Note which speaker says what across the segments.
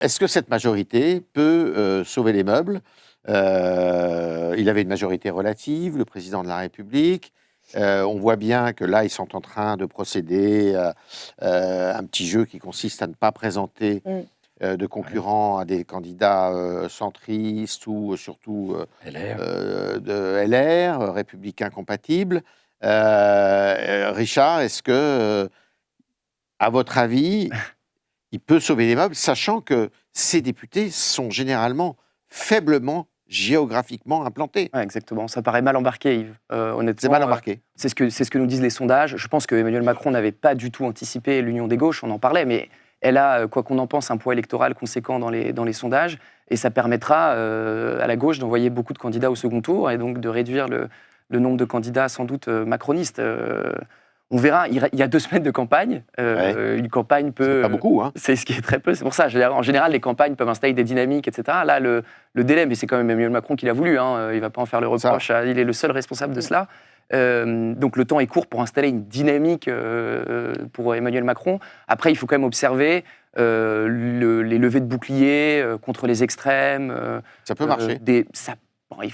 Speaker 1: est-ce que cette majorité peut sauver les meubles? Il avait une majorité relative, le président de la République. On voit bien que là, ils sont en train de procéder à un petit jeu qui consiste à ne pas présenter de concurrents à des candidats centristes ou surtout de LR, républicains compatibles. Richard, est-ce que, à votre avis, il peut sauver les meubles, sachant que ces députés sont généralement faiblement géographiquement implantés?
Speaker 2: Ouais, exactement, ça paraît mal embarqué, Yves. Honnêtement,
Speaker 1: C'est mal embarqué.
Speaker 2: C'est ce que nous disent les sondages. Je pense que Emmanuel Macron n'avait pas du tout anticipé l'union des gauches, on en parlait, mais elle a, quoi qu'on en pense, un poids électoral conséquent dans les sondages, et ça permettra à la gauche d'envoyer beaucoup de candidats au second tour, et donc de réduire le nombre de candidats sans doute macronistes. On verra, il y a 2 semaines de campagne. Une campagne peut...
Speaker 1: C'est pas beaucoup, hein.
Speaker 2: C'est ce qui est très peu, c'est pour ça. En général, les campagnes peuvent installer des dynamiques, etc. Là, le délai, mais c'est quand même Emmanuel Macron qui l'a voulu, hein. Il ne va pas en faire le reproche, il est le seul responsable de cela. Donc le temps est court pour installer une dynamique pour Emmanuel Macron. Après, il faut quand même observer les levées de boucliers contre les extrêmes.
Speaker 1: Ça peut marcher.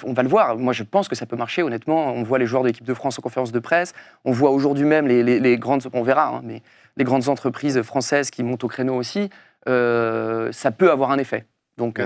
Speaker 2: On va le voir. Moi, je pense que ça peut marcher, honnêtement. On voit les joueurs de l'équipe de France en conférence de presse. On voit aujourd'hui même les grandes... On verra, hein, mais les grandes entreprises françaises qui montent au créneau aussi. Ça peut avoir un effet. Donc,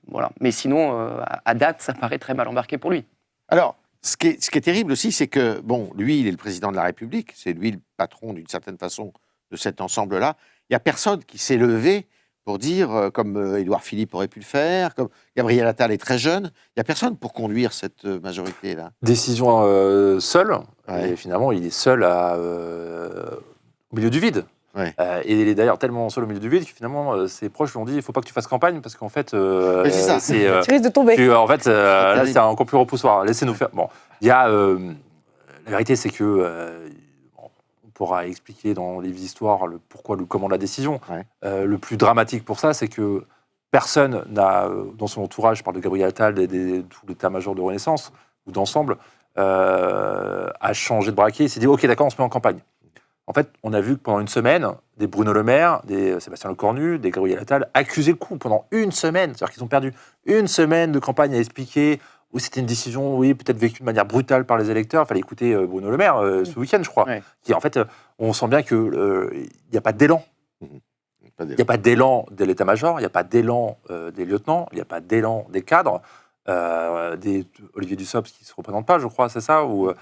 Speaker 2: voilà. Mais sinon, à date, ça paraît très mal embarqué pour lui.
Speaker 1: Alors, ce qui est terrible aussi, c'est que, bon, lui, il est le président de la République. C'est lui le patron, d'une certaine façon, de cet ensemble-là. Il n'y a personne qui s'est levé pour dire, comme Édouard Philippe aurait pu le faire, comme Gabriel Attal est très jeune, il n'y a personne pour conduire cette majorité-là.
Speaker 3: Décision seule, et finalement, il est seul au milieu du vide.
Speaker 1: Ouais.
Speaker 3: Et il est d'ailleurs tellement seul au milieu du vide que finalement, ses proches lui ont dit il ne faut pas que tu fasses campagne, parce qu'en fait,
Speaker 1: c'est ça.
Speaker 4: Tu risques de tomber.
Speaker 3: En fait, là, c'est encore plus repoussoir. Laissez-nous faire. Bon, il y a... la vérité, c'est que... on pourra expliquer dans les histoires le pourquoi, le comment de la décision. Le plus dramatique pour ça, c'est que personne n'a, dans son entourage, je parle de Gabriel Attal, tout l'état-major de Renaissance, ou d'ensemble, a changé de braquet et s'est dit « Ok, d'accord, on se met en campagne ». En fait, on a vu que pendant une semaine, des Bruno Le Maire, des Sébastien Lecornu, des Gabriel Attal accusaient le coup pendant une semaine. C'est-à-dire qu'ils ont perdu une semaine de campagne à expliquer où c'était une décision, oui, peut-être vécue de manière brutale par les électeurs. Il fallait écouter Bruno Le Maire ce week-end, je crois. Qui, en fait, on sent bien qu'il n'y a pas d'élan. Il n'y a pas d'élan de l'état-major, il n'y a pas d'élan des lieutenants, il n'y a pas d'élan des cadres. Olivier Dussopt qui ne se représente pas, je crois, c'est ça on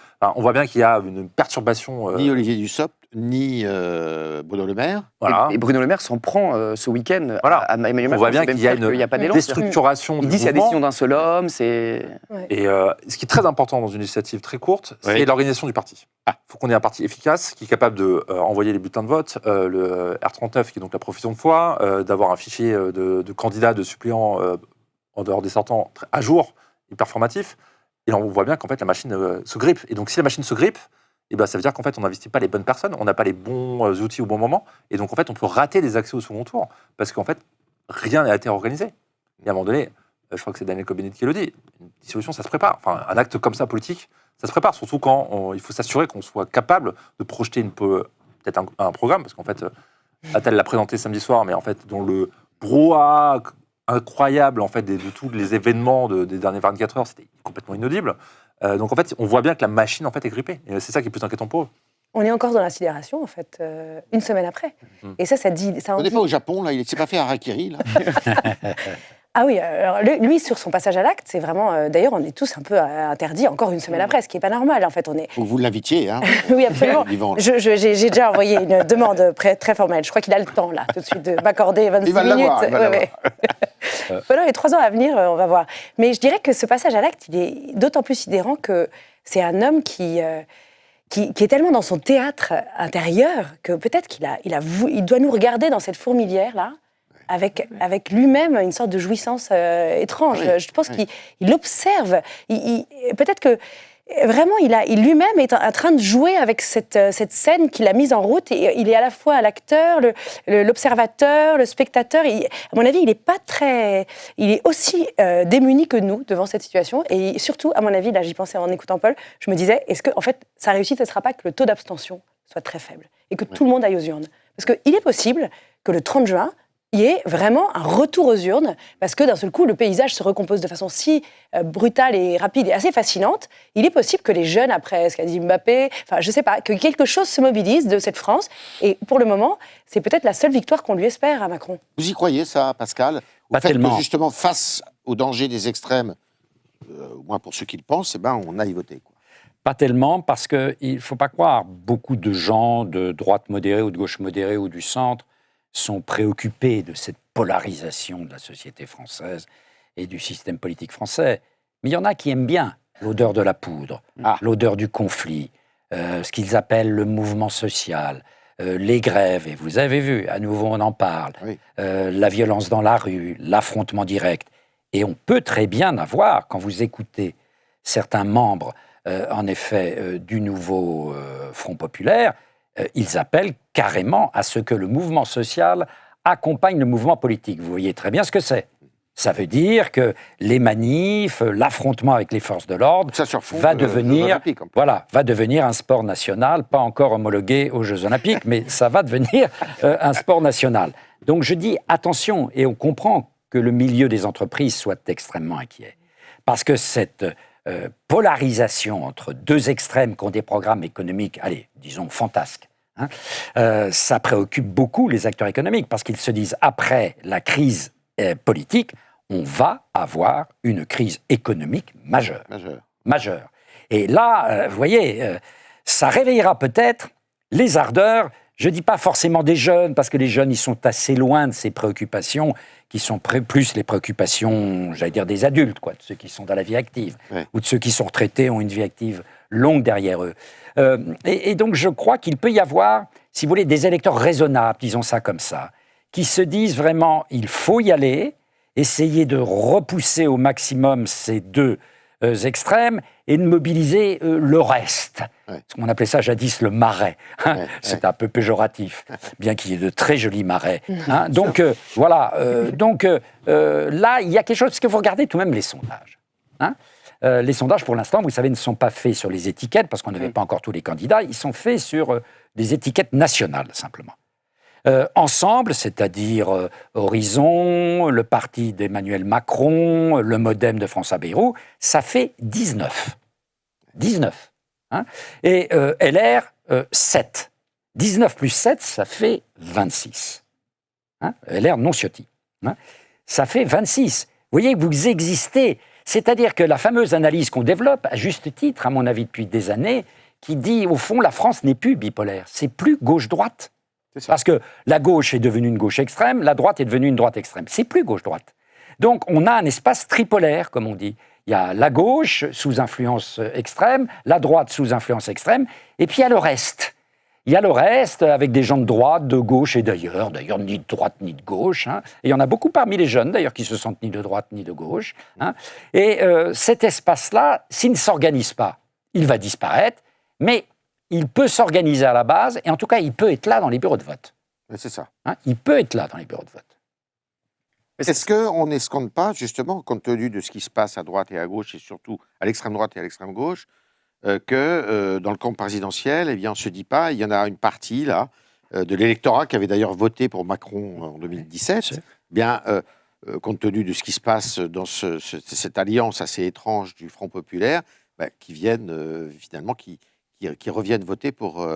Speaker 3: voit bien qu'il y a une perturbation.
Speaker 1: Ni Olivier Dussopt, ni Bruno Le Maire.
Speaker 2: Voilà. Et Bruno Le Maire s'en prend ce week-end à Emmanuel Macron.
Speaker 3: On voit bien qu'il y a une déstructuration du mouvement.
Speaker 2: Il dit c'est la décision d'un seul homme. Et
Speaker 3: ce qui est très important dans une législative très courte, c'est l'organisation du parti. Il faut qu'on ait un parti efficace qui est capable d'envoyer les bulletins de vote, le R39 qui est donc la profession de foi, d'avoir un fichier de candidats, de suppléants en dehors des sortants à jour, hyper formatif. Et on voit bien qu'en fait la machine se grippe. Et donc si la machine se grippe, ça veut dire qu'en fait on n'investit pas les bonnes personnes, on n'a pas les bons outils au bon moment. Et donc en fait on peut rater des accès au second tour parce qu'en fait rien n'a été organisé. Et à un moment donné, je crois que c'est Daniel Cohn-Bendit qui le dit, une dissolution ça se prépare. Enfin un acte comme ça politique, ça se prépare. Surtout quand il faut s'assurer qu'on soit capable de projeter peut-être un programme. Parce qu'en fait, Attal l'a présenté samedi soir, mais en fait dans le brouhaha incroyable en fait de tous les événements des dernières 24 heures, c'était complètement inaudible. Donc en fait, on voit bien que la machine en fait est grippée. Et c'est ça qui est plus inquiétant pour eux.
Speaker 4: On est encore dans la sidération en fait, une semaine après. Et ça dit.
Speaker 1: On n'est pas au Japon là, il ne s'est pas fait harakiri là.
Speaker 4: Ah oui, alors lui sur son passage à l'acte, c'est vraiment. D'ailleurs, on est tous un peu interdits encore une semaine après, ce qui n'est pas normal en fait.
Speaker 1: Faut que vous l'invitiez, hein.
Speaker 4: Oui, absolument. J'ai déjà envoyé une demande très formelle. Je crois qu'il a le temps là, tout de suite, de m'accorder 26 minutes.
Speaker 1: Il va l'avoir.
Speaker 4: Voilà, les 3 ans à venir, on va voir. Mais je dirais que ce passage à l'acte, il est d'autant plus sidérant que c'est un homme qui est tellement dans son théâtre intérieur que peut-être il doit nous regarder dans cette fourmilière là. Avec lui-même une sorte de jouissance étrange. Oui, je pense qu'il observe. Peut-être que vraiment, il lui-même est en train de jouer avec cette scène qu'il a mise en route. Et il est à la fois l'acteur, l'observateur, le spectateur. À mon avis, il est aussi démuni que nous devant cette situation. Et surtout, à mon avis, là, j'y pensais en écoutant Paul, je me disais, est-ce que, en fait, sa réussite ne sera pas que le taux d'abstention soit très faible et que tout le monde aille aux urnes? Parce qu'il est possible que le 30 juin, y ait vraiment un retour aux urnes, parce que d'un seul coup, le paysage se recompose de façon si brutale et rapide et assez fascinante. Il est possible que les jeunes, après ce qu'a dit Mbappé, enfin, je sais pas, que quelque chose se mobilise de cette France. Et pour le moment, c'est peut-être la seule victoire qu'on lui espère à Macron.
Speaker 1: Vous y croyez, ça, Pascal? Au fait que, justement, face au danger des extrêmes, au moins pour ceux qui le pensent, on aille voter, quoi.
Speaker 5: Pas tellement, parce qu'il ne faut pas croire, beaucoup de gens de droite modérée ou de gauche modérée ou du centre sont préoccupés de cette polarisation de la société française et du système politique français. Mais il y en a qui aiment bien l'odeur de la poudre, l'odeur du conflit, ce qu'ils appellent le mouvement social, les grèves, et vous avez vu, à nouveau on en parle, la violence dans la rue, l'affrontement direct. Et on peut très bien avoir, quand vous écoutez certains membres, en effet, du nouveau Front populaire, ils appellent carrément à ce que le mouvement social accompagne le mouvement politique. Vous voyez très bien ce que c'est. Ça veut dire que les manifs, l'affrontement avec les forces de l'ordre va devenir un sport national, pas encore homologué aux Jeux Olympiques, mais ça va devenir un sport national. Donc je dis attention, et on comprend que le milieu des entreprises soit extrêmement inquiet. Parce que cette polarisation entre deux extrêmes qui ont des programmes économiques, allez, disons fantasques, ça préoccupe beaucoup les acteurs économiques, parce qu'ils se disent, après la crise politique, on va avoir une crise économique majeure. Et là, vous voyez, ça réveillera peut-être les ardeurs, je ne dis pas forcément des jeunes, parce que les jeunes, ils sont assez loin de ces préoccupations, qui sont plus les préoccupations, j'allais dire, des adultes, quoi, de ceux qui sont dans la vie active, ou de ceux qui sont retraités, ont une vie active longue derrière eux. Et donc, je crois qu'il peut y avoir, si vous voulez, des électeurs raisonnables, disons ça comme ça, qui se disent vraiment, il faut y aller, essayer de repousser au maximum ces deux extrêmes et de mobiliser le reste. Ce qu'on appelait ça jadis le marais. C'est un peu péjoratif, bien qu'il y ait de très jolis marais. Donc, voilà. Là, il y a quelque chose, parce que vous regardez tout de même les sondages. Les sondages, pour l'instant, vous savez, ne sont pas faits sur les étiquettes, parce qu'on n'avait pas encore tous les candidats. Ils sont faits sur des étiquettes nationales, simplement. Ensemble, c'est-à-dire Horizon, le parti d'Emmanuel Macron, le MoDem de François Bayrou, ça fait 19. 19. Et LR, 7. 19 plus 7, ça fait 26. LR non Ciotti. Ça fait 26. Vous voyez que vous existez. C'est-à-dire que la fameuse analyse qu'on développe, à juste titre, à mon avis, depuis des années, qui dit, au fond, la France n'est plus bipolaire. C'est plus gauche-droite. Parce que la gauche est devenue une gauche extrême, la droite est devenue une droite extrême. C'est plus gauche-droite. Donc, on a un espace tripolaire, comme on dit. Il y a la gauche sous influence extrême, la droite sous influence extrême, et puis il y a le reste. Il y a le reste avec des gens de droite, de gauche et d'ailleurs ni de droite ni de gauche. Et il y en a beaucoup parmi les jeunes, d'ailleurs, qui se sentent ni de droite ni de gauche. Et cet espace-là, s'il ne s'organise pas, il va disparaître, mais il peut s'organiser à la base, et en tout cas, il peut être là dans les bureaux de vote.
Speaker 1: C'est ça.
Speaker 5: Il peut être là dans les bureaux de vote.
Speaker 1: Est-ce qu'on n'escompte pas, justement, compte tenu de ce qui se passe à droite et à gauche, et surtout à l'extrême droite et à l'extrême gauche, que dans le camp présidentiel, on ne se dit pas, il y en a une partie, là, de l'électorat qui avait d'ailleurs voté pour Macron en 2017, compte tenu de ce qui se passe dans cette alliance assez étrange du Front populaire, qui viennent, finalement, qui reviennent voter pour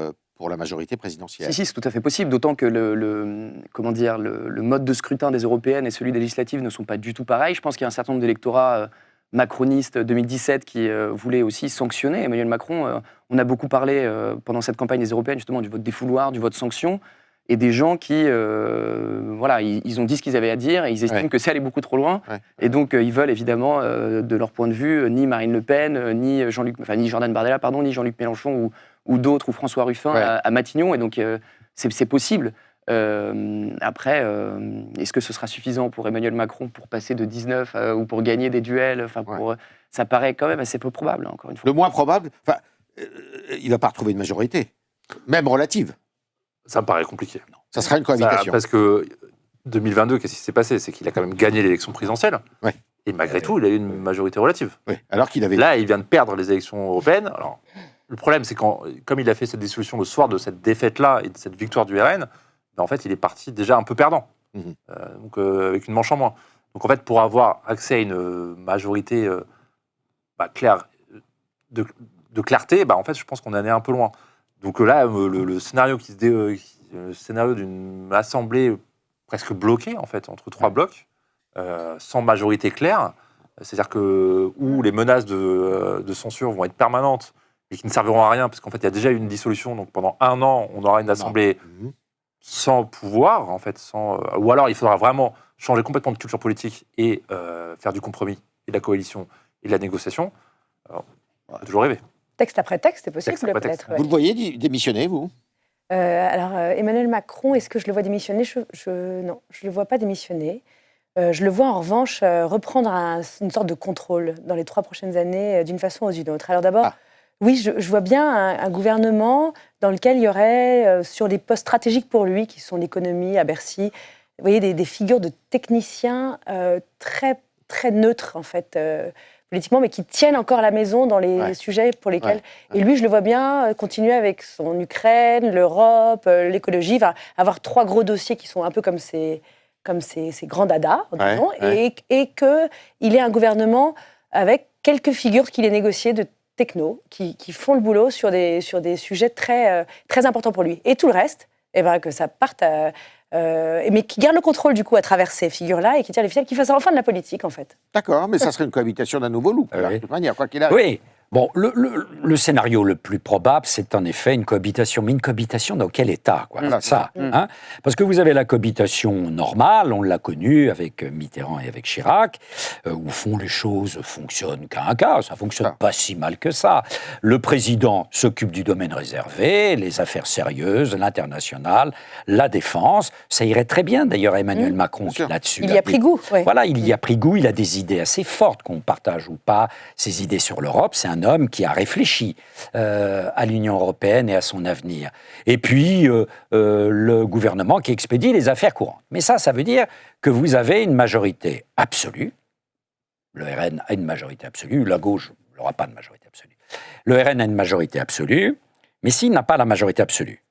Speaker 1: la majorité présidentielle.
Speaker 2: Si, c'est tout à fait possible, d'autant que le mode de scrutin des européennes et celui des législatives ne sont pas du tout pareils. Je pense qu'il y a un certain nombre d'électorats macronistes 2017 qui voulaient aussi sanctionner Emmanuel Macron. On a beaucoup parlé pendant cette campagne des européennes justement du vote défouloir, du vote sanction, et des gens qui, ils ont dit ce qu'ils avaient à dire et ils estiment que c'est allé beaucoup trop loin. Et donc, ils veulent évidemment, de leur point de vue, ni Marine Le Pen, ni Jordan Bardella, ni Jean-Luc Mélenchon ou d'autres, ou François Ruffin à Matignon. Et donc, c'est possible. Après, est-ce que ce sera suffisant pour Emmanuel Macron pour passer de 19 ou pour gagner des duels ça paraît quand même assez peu probable, encore une fois.
Speaker 1: Le moins probable, il ne va pas retrouver une majorité, même relative.
Speaker 3: Ça me paraît compliqué.
Speaker 1: Non. Ça sera une cohabitation.
Speaker 3: Parce que 2022, qu'est-ce qui s'est passé? C'est qu'il a quand même gagné l'élection présidentielle. Et malgré tout, il a eu une majorité relative.
Speaker 1: Alors qu'il avait...
Speaker 3: Là, il vient de perdre les élections européennes. Alors, le problème, c'est comme il a fait cette dissolution le soir de cette défaite-là et de cette victoire du RN, en fait, il est parti déjà un peu perdant. donc avec une manche en moins. Donc en fait, pour avoir accès à une majorité claire, de clarté, en fait, je pense qu'on en est un peu loin. Donc là, le scénario le scénario d'une assemblée presque bloquée, en fait, entre trois blocs, sans majorité claire, c'est-à-dire que où les menaces de censure vont être permanentes et qui ne serviront à rien, parce qu'en fait, il y a déjà eu une dissolution, donc pendant 1 an, on aura une assemblée sans pouvoir, en fait, ou alors il faudra vraiment changer complètement de culture politique et faire du compromis, et de la coalition, et de la négociation. Alors, on peut toujours rêver.
Speaker 4: Texte après texte, c'est possible,
Speaker 3: Texte après texte.
Speaker 4: peut-être.
Speaker 1: Vous le voyez démissionner, vous?
Speaker 4: Emmanuel Macron, est-ce que je le vois démissionner? Non, je ne le vois pas démissionner. Je le vois en revanche reprendre une sorte de contrôle dans les 3 prochaines années d'une façon ou d'une autre. Alors d'abord, oui, je vois bien un gouvernement dans lequel il y aurait, sur des postes stratégiques pour lui, qui sont l'économie à Bercy, vous voyez, des figures de techniciens très, très neutres, en fait, politiquement, mais qui tiennent encore la maison dans les sujets pour lesquels... Et lui, je le vois bien continuer avec son Ukraine, l'Europe, l'écologie, avoir 3 gros dossiers qui sont un peu comme ces grands dadas, disons, et qu'il ait un gouvernement avec quelques figures qu'il ait négociées de techno, qui font le boulot sur des sujets très, très importants pour lui. Et tout le reste, que ça parte, mais qui garde le contrôle du coup à travers ces figures-là et qui tire les ficelles, qui fasse enfin de la politique en fait.
Speaker 1: D'accord, mais ça serait une cohabitation d'un nouveau loup, de toute manière, quoi qu'il arrive.
Speaker 5: Oui. Bon, le scénario le plus probable, c'est en effet une cohabitation. Mais une cohabitation dans quel état, quoi? Hein? Parce que vous avez la cohabitation normale, on l'a connue avec Mitterrand et avec Chirac, où fond les choses fonctionnent qu'à un cas, ça fonctionne pas si mal que ça. Le président s'occupe du domaine réservé, les affaires sérieuses, l'international, la défense. Ça irait très bien, d'ailleurs, Emmanuel Macron là-dessus.
Speaker 4: Il y a pris goût.
Speaker 5: Voilà, il y a pris goût, il a des idées assez fortes, qu'on partage ou pas ses idées sur l'Europe. C'est un homme qui a réfléchi à l'Union européenne et à son avenir. Et puis, le gouvernement qui expédie les affaires courantes. Mais ça veut dire que vous avez une majorité absolue. Le RN a une majorité absolue. La gauche n'aura pas de majorité absolue. Le RN a une majorité absolue. Mais s'il n'a pas la majorité absolue,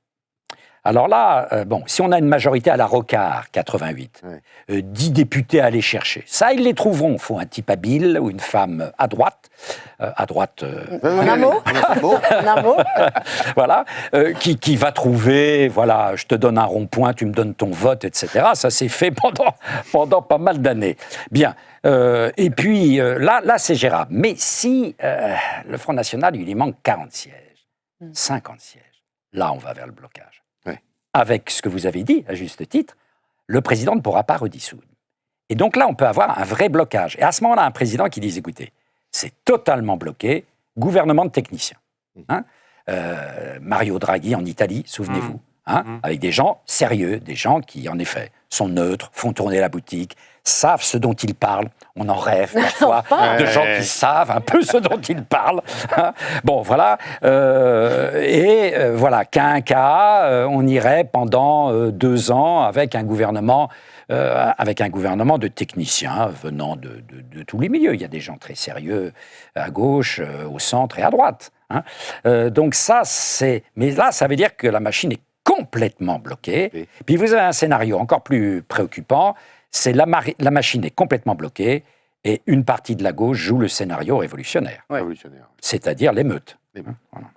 Speaker 5: alors là, si on a une majorité à la Rocard, 88, 10 députés à aller chercher, ça, ils les trouveront. Il faut un type habile ou une femme à droite.
Speaker 4: En un mot
Speaker 5: Voilà, qui va trouver, voilà, je te donne un rond-point, tu me donnes ton vote, etc. Ça s'est fait pendant pas mal d'années. Bien, et puis là, c'est gérable. Mais si le Front National, il lui manque 40 sièges, 50 sièges, là, on va vers le blocage. Avec ce que vous avez dit, à juste titre, le président ne pourra pas redissoudre. Et donc là, on peut avoir un vrai blocage. Et à ce moment-là, un président qui dit, écoutez, c'est totalement bloqué, gouvernement de techniciens. Mario Draghi en Italie, souvenez-vous, avec des gens sérieux, des gens qui, en effet, sont neutres, font tourner la boutique, savent ce dont ils parlent. On en rêve parfois de gens qui savent un peu ce dont ils parlent. Bon, voilà. Voilà, quinquennat, on irait pendant 2 ans avec un gouvernement de techniciens venant de tous les milieux. Il y a des gens très sérieux à gauche, au centre et à droite. Donc ça, mais là, ça veut dire que la machine est complètement bloquée. Oui. Puis vous avez un scénario encore plus préoccupant, c'est la machine est complètement bloquée et une partie de la gauche joue le scénario révolutionnaire. C'est-à-dire l'émeute.
Speaker 2: Voilà.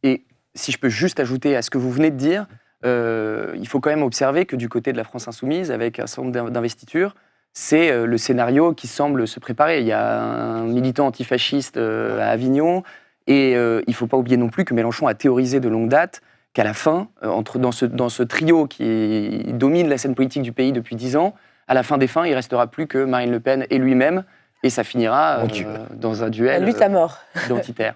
Speaker 2: Et si je peux juste ajouter à ce que vous venez de dire, il faut quand même observer que du côté de la France insoumise, avec un certain nombre d'investitures, c'est le scénario qui semble se préparer. Il y a un militant antifasciste à Avignon, et il ne faut pas oublier non plus que Mélenchon a théorisé de longue date qu'à la fin, dans ce trio qui domine la scène politique du pays depuis 10 ans, à la fin des fins, il ne restera plus que Marine Le Pen et lui-même, et ça finira dans un duel
Speaker 4: lutte à mort
Speaker 2: identitaire.